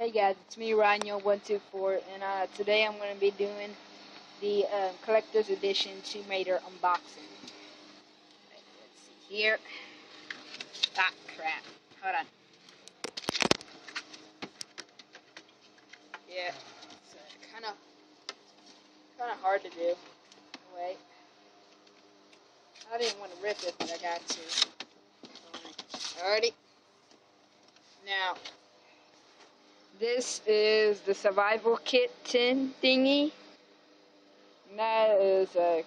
Hey guys, it's me, Rhino124, and today I'm going to be doing the collector's edition Tomb Raider unboxing. Let's see here. Ah, crap. Hold on. Yeah, it's kind of hard to do. Wait. I didn't want to rip it, but I got to. Alrighty. Now, this is the survival kit tin thingy. And that is a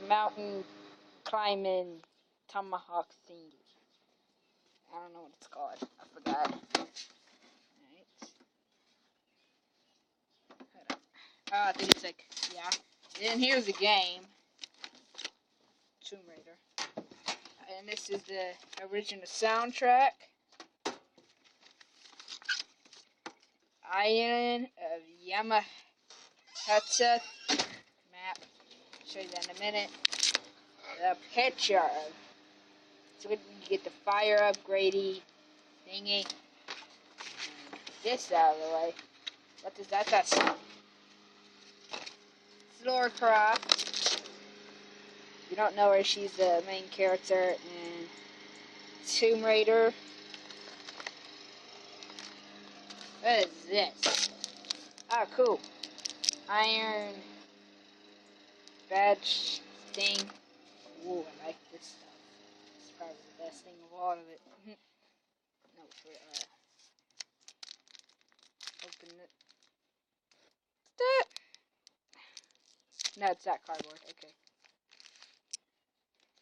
mountain climbing tomahawk thingy. I don't know what it's called. I forgot. Alright. I think it's like, yeah. Then here's the game. Tomb Raider. And this is the original soundtrack. Island of Yamahata map. Show you that in a minute. The picture. So you get the fire upgradey thingy. This out of the way. What does that sound? It's Lara Croft. You don't know her, she's the main character in Tomb Raider. What is this? Oh, cool. Iron badge thing. Ooh, I like this stuff. It's probably the best thing of all of it. No, for open it. No, it's that cardboard. Okay.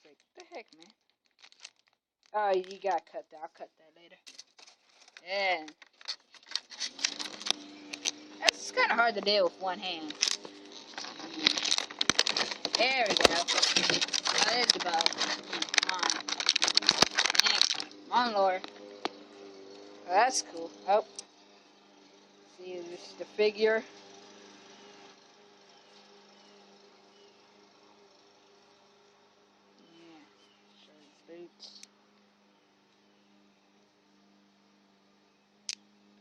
Wait, what the heck, man? Oh, you gotta cut that. I'll cut that later. And that's kind of hard to do with one hand. There we go. Oh, there's the bow. Come on. Come on, Lord. Oh, that's cool. Oh. See, this is the figure. Yeah. Show his boots.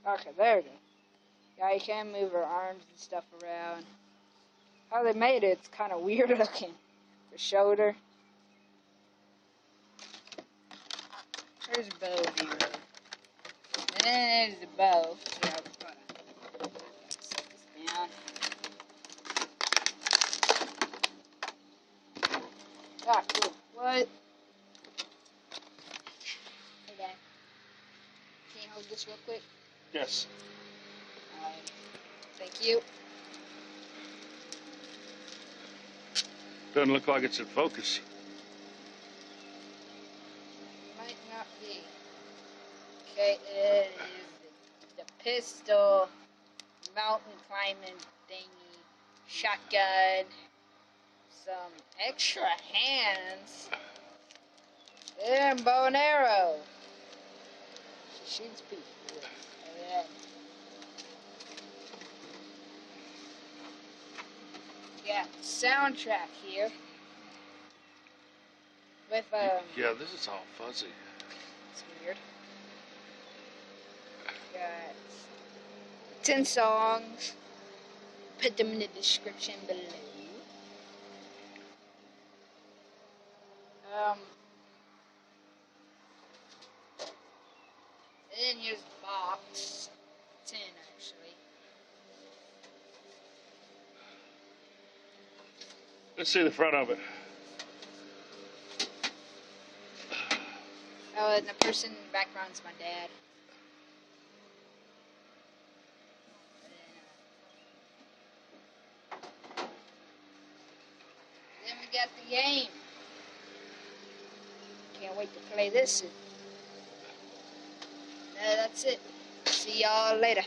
Okay, there we go. Yeah, you can move her arms and stuff around. How they made it, it's kind of weird looking. The shoulder. There's a bow here. And then there's the bow. Yeah, hold on. Set this down. Ah, cool. What? Okay. Can you hold this real quick? Yes. Thank you. Doesn't look like it's in focus. Might not be. Okay, it is the pistol, mountain climbing thingy, shotgun, some extra hands, and bow and arrow. She shoots people with. And then, yeah, soundtrack here. With, Yeah, this is all fuzzy. it's weird. Got 10 songs. Put them in the description below. And then here's the box. 10 actually. Let's see the front of it. Oh, and the person in the background is my dad. Then we got the game. Can't wait to play this. That's it. See y'all later.